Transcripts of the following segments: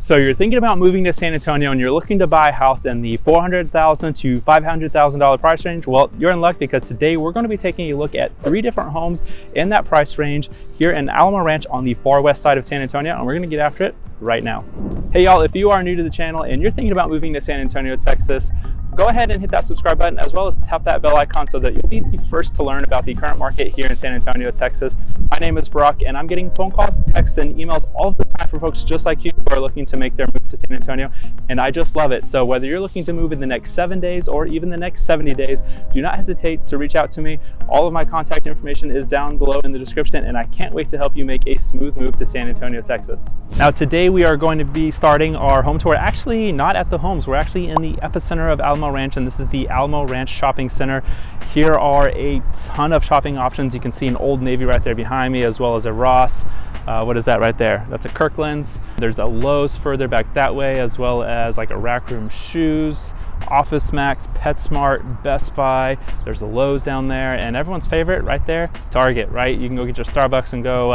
So you're thinking about moving to San Antonio and you're looking to buy a house in the $400,000 to $500,000 price range? Well, you're in luck, because today we're going to be taking a look at 3 different homes in that price range here in Alamo Ranch on the far west side of San Antonio, and we're going to get after it right now. Hey y'all, if you are new to the channel and you're thinking about moving to San Antonio, Texas, go ahead and hit that subscribe button, as well as tap that bell icon so that you'll be the first to learn about the current market here in San Antonio, Texas. My name is Brock, and I'm getting phone calls, texts, and emails all the time from folks just like you who are looking to make their move to San Antonio, and I just love it. So whether you're looking to move in the next 7 days or even the next 70 days, do not hesitate to reach out to me. All of my contact information is down below in the description, and I can't wait to help you make a smooth move to San Antonio, Texas. Now today we are going to be starting our home tour, actually not at the homes, we're actually in the epicenter of Alamo Ranch, and this is the Alamo Ranch Shopping Center. Here are a ton of shopping options. You can see an Old Navy right there behind me, as well as a Ross. What is that right there? That's a Kirkland's. There's a Lowe's further back that way, as well as like a Rack Room Shoes, Office Max, PetSmart, Best Buy. There's a Lowe's down there, and everyone's favorite right there, Target, right? You can go get your Starbucks and go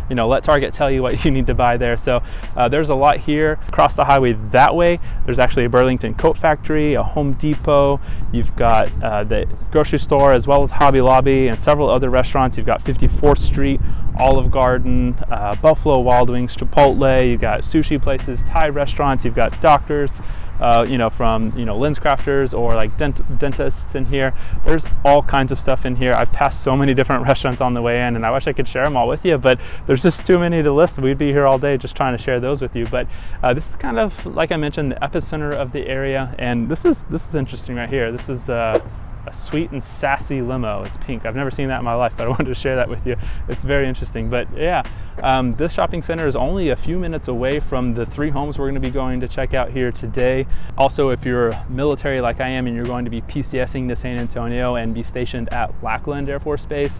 let Target tell you what you need to buy there. So there's a lot here. Across the highway that way, there's actually a Burlington Coat Factory, a Home Depot. You've got the grocery store, as well as Hobby Lobby and several other restaurants. You've got 54th Street, Olive Garden, Buffalo Wild Wings, Chipotle. You've got sushi places, Thai restaurants. You've got doctors, from lens crafters or like dentists in here. There's all kinds of stuff in here. I've passed so many different restaurants on the way in, and I wish I could share them all with you, but there's just too many to list. We'd be here all day just trying to share those with you. But this is kind of, like I mentioned, the epicenter of the area, and this is interesting right here. This is a sweet and sassy limo. It's pink. I've never seen that in my life, but I wanted to share that with you. It's very interesting. But yeah, this shopping center is only a few minutes away from the 3 homes we're going to be going to check out here today. Also, if you're military like I am and you're going to be PCSing to San Antonio and be stationed at Lackland Air Force Base,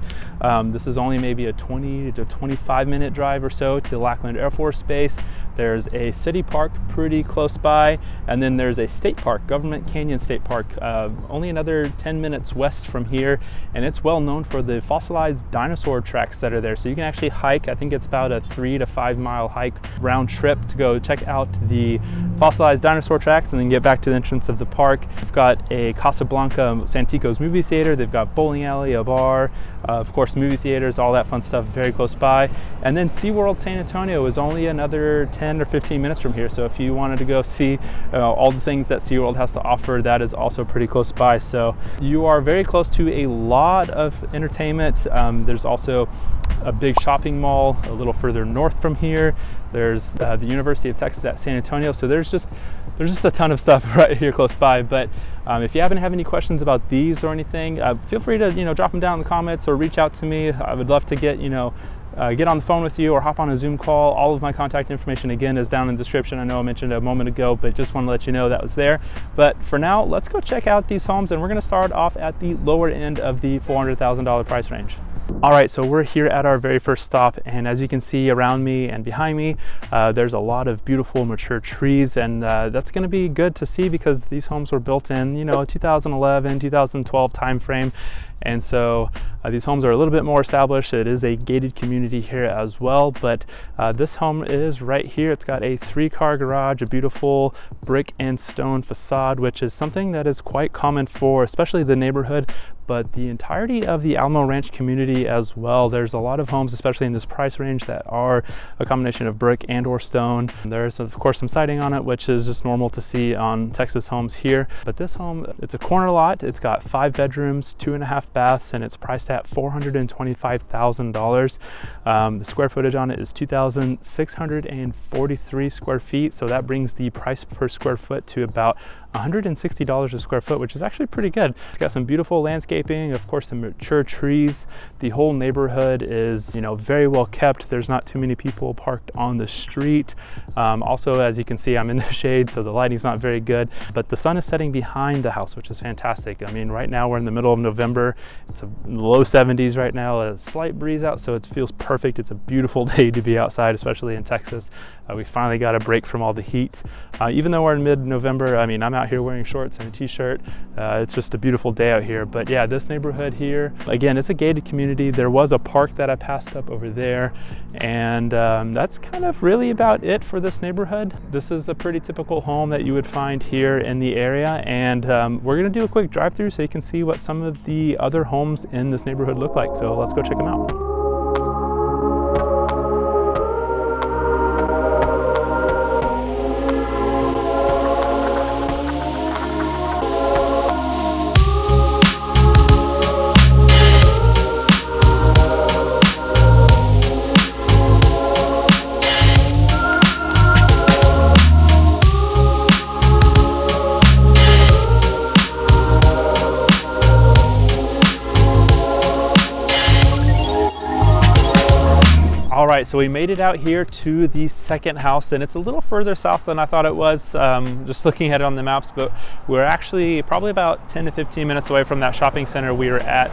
this is only maybe a 20 to 25 minute drive or so to Lackland Air Force Base. There's a city park pretty close by, and then there's a state park, Government Canyon State Park, only another 10 minutes west from here, and it's well known for the fossilized dinosaur tracks that are there. So you can actually hike. I think it's about a 3 to 5 mile hike round trip to go check out the fossilized dinosaur tracks and then get back to the entrance of the park. We've got a Casablanca Santikos movie theater. They've got bowling alley, a bar, of course movie theaters, all that fun stuff very close by. And then SeaWorld San Antonio is only another 10 or 15 minutes from here. So if you wanted to go see all the things that SeaWorld has to offer, that is also pretty close by. So you are very close to a lot of entertainment. There's also a big shopping mall a little further north from here. There's the University of Texas at San Antonio. So there's just a ton of stuff right here close by. But if you happen to have any questions about these or anything, feel free to drop them down in the comments or reach out to me. I would love to get on the phone with you or hop on a Zoom call. All of my contact information again is down in the description. I know I mentioned a moment ago, but just want to let you know that was there. But for now, let's go check out these homes, and we're going to start off at the lower end of the $400,000 price range. All right, so we're here at our very first stop, and as you can see around me and behind me, there's a lot of beautiful mature trees, and that's going to be good to see because these homes were built in 2011, 2012 time frame. And so these homes are a little bit more established. It is a gated community here as well, but this home is right here. It's got a 3-car garage, a beautiful brick and stone facade, which is something that is quite common for especially the neighborhood, but the entirety of the Alamo Ranch community as well. There's a lot of homes, especially in this price range, that are a combination of brick and or stone. There's of course some siding on it, which is just normal to see on Texas homes here. But this home, it's a corner lot. It's got 5 bedrooms, 2.5 baths, and it's priced at $425,000. The square footage on it is 2,643 square feet. So that brings the price per square foot to about $160 a square foot, which is actually pretty good. It's got some beautiful landscaping, of course, some mature trees. The whole neighborhood is, very well kept. There's not too many people parked on the street. Also, as you can see, I'm in the shade, so the lighting's not very good, but the sun is setting behind the house, which is fantastic. I mean, right now we're in the middle of November. It's a low 70s right now, a slight breeze out, so it feels perfect. It's a beautiful day to be outside, especially in Texas. We finally got a break from all the heat. Even though we're in mid-November, I mean, I'm out here wearing shorts and a t-shirt. It's just a beautiful day out here. But yeah, this neighborhood here, again, it's a gated community. There was a park that I passed up over there, and that's kind of really about it for this neighborhood. This is a pretty typical home that you would find here in the area, and we're gonna do a quick drive-through so you can see what some of the other homes in this neighborhood look like. So let's go check them out. All right, so we made it out here to the second house, and it's a little further south than I thought it was, just looking at it on the maps, but we're actually probably about 10 to 15 minutes away from that shopping center we were at.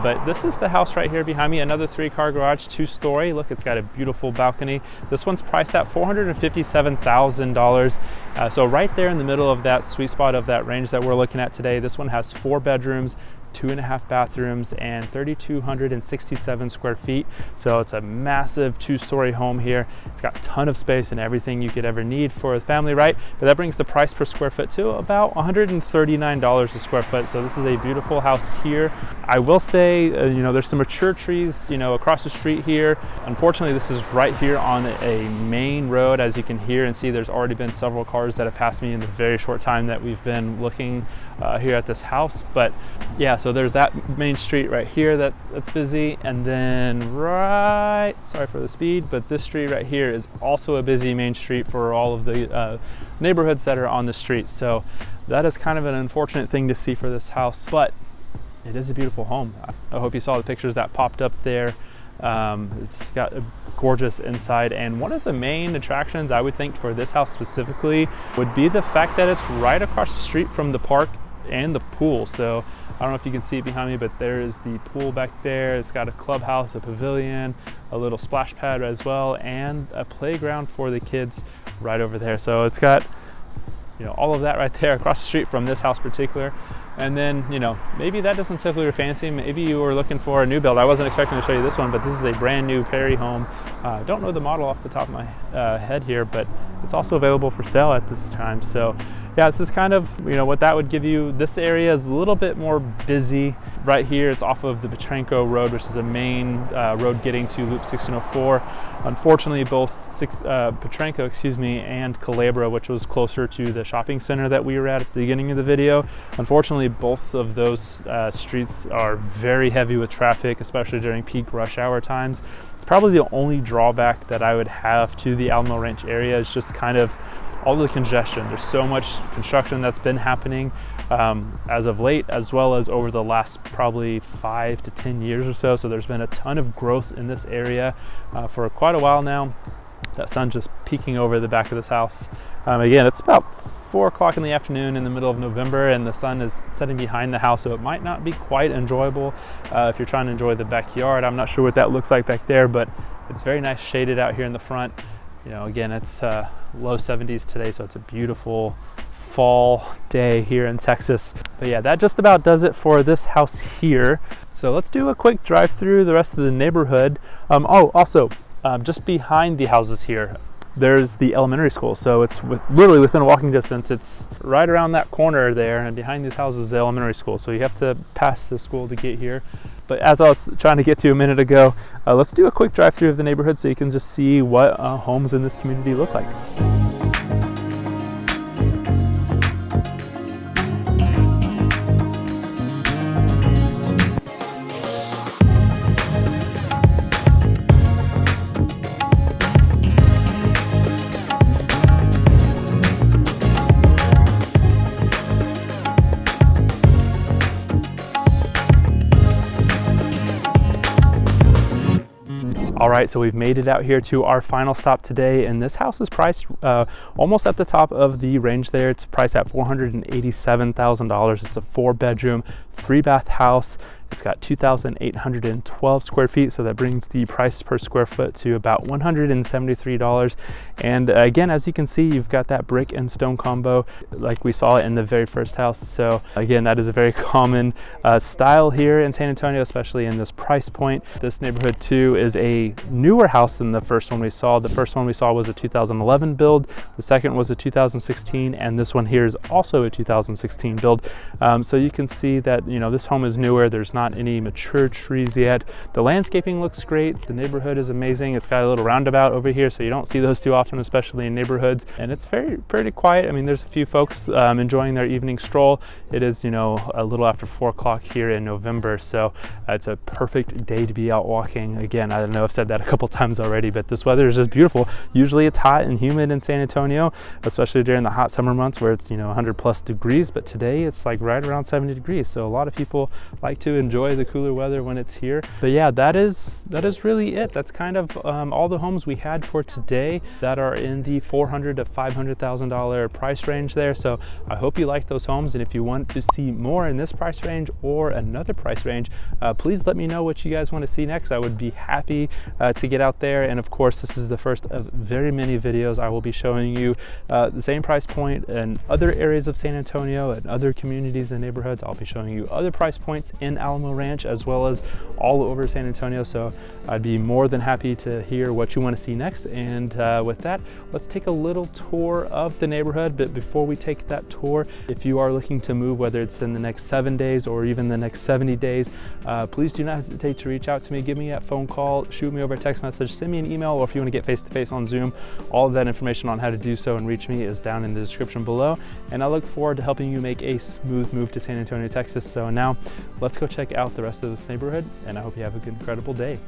But this is the house right here behind me, another 3-car garage, 2-story. Look, it's got a beautiful balcony. This one's priced at $457,000. So right there in the middle of that sweet spot of that range that we're looking at today. This one has 4 bedrooms, 2.5 bathrooms, and 3,267 square feet. So it's a massive 2-story home here. It's got a ton of space and everything you could ever need for a family, right? But that brings the price per square foot to about $139 a square foot. So this is a beautiful house here. I will say, you know, there's some mature trees, you know, across the street here. Unfortunately, this is right here on a main road. As you can hear and see, there's already been several cars that have passed me in the very short time that we've been looking here at this house. But yeah, so there's that main street right here that's busy, and then sorry for the speed, but this street right here is also a busy main street for all of the neighborhoods that are on the street. So that is kind of an unfortunate thing to see for this house, but it is a beautiful home. I hope you saw the pictures that popped up there. It's got a gorgeous inside, and one of the main attractions I would think for this house specifically would be the fact that it's right across the street from the park and the pool. So I don't know if you can see it behind me, but there is the pool back there. It's got a clubhouse, a pavilion, a little splash pad as well, and a playground for the kids right over there. So it's got, you know, all of that right there across the street from this house particular. And then, you know, maybe that doesn't tickle your fancy. Maybe you were looking for a new build. I wasn't expecting to show you this one, but this is a brand new Perry home. I don't know the model off the top of my head here, but it's also available for sale at this time. So yeah, this is kind of, you know, what that would give you. This area is a little bit more busy. Right here, it's off of the Petrenko Road, which is a main road getting to Loop 1604. Unfortunately, both Petrenko, and Culebra, which was closer to the shopping center that we were at the beginning of the video. Unfortunately, both of those streets are very heavy with traffic, especially during peak rush hour times. It's probably the only drawback that I would have to the Alamo Ranch area is just kind of all the congestion. There's so much construction that's been happening as of late, as well as over the last probably 5 to 10 years or so. So there's been a ton of growth in this area for quite a while now. That sun just peeking over the back of this house. Again, it's about 4 o'clock in the afternoon in the middle of November, and the sun is setting behind the house, so it might not be quite enjoyable if you're trying to enjoy the backyard. I'm not sure what that looks like back there, but it's very nice shaded out here in the front. You know, again, it's low 70s today, so it's a beautiful fall day here in Texas. But yeah, that just about does it for this house here. So let's do a quick drive through the rest of the neighborhood. Also, just behind the houses here, there's the elementary school. So it's literally within a walking distance. It's right around that corner there, and behind these houses, the elementary school. So you have to pass the school to get here. But as I was trying to get to a minute ago, let's do a quick drive through of the neighborhood so you can just see what homes in this community look like. All right, so we've made it out here to our final stop today, and this house is priced almost at the top of the range there. It's priced at $487,000. It's a 4-bedroom, 3-bath house. It's got 2,812 square feet, so that brings the price per square foot to about $173. And again, as you can see, you've got that brick and stone combo like we saw in the very first house. So again, that is a very common style here in San Antonio, especially in this price point. This neighborhood too is a newer house than the first one we saw. The first one we saw was a 2011 build. The second was a 2016, and this one here is also a 2016 build. So you can see that, you know, this home is newer. There's not any mature trees yet. The landscaping looks great. The neighborhood is amazing. It's got a little roundabout over here, so you don't see those too often, especially in neighborhoods. And it's pretty quiet. I mean, there's a few folks enjoying their evening stroll. It is, you know, a little after 4 o'clock here in November, so it's a perfect day to be out walking. Again, I don't know, I've said that a couple times already, but this weather is just beautiful. Usually it's hot and humid in San Antonio, especially during the hot summer months where it's, you know, 100+ degrees, but today it's like right around 70 degrees. So a lot of people like to enjoy the cooler weather when it's here. But yeah, that is really it. That's kind of all the homes we had for today that are in the $400,000 to $500,000 price range there. So I hope you like those homes, and if you want to see more in this price range or another price range, please let me know what you guys want to see next. I would be happy to get out there. And of course, this is the first of very many videos. I will be showing you the same price point in other areas of San Antonio and other communities and neighborhoods. I'll be showing you other price points in Alamo Ranch as well as all over San Antonio. So I'd be more than happy to hear what you want to see next. And with that, let's take a little tour of the neighborhood. But before we take that tour, if you are looking to move, whether it's in the next 7 days or even the next 70 days, please do not hesitate to reach out to me. Give me a phone call, shoot me over a text message, send me an email, or if you want to get face-to-face on Zoom, all of that information on how to do so and reach me is down in the description below. And I look forward to helping you make a smooth move to San Antonio, Texas. So now let's go check out the rest of this neighborhood, and I hope you have an incredible day.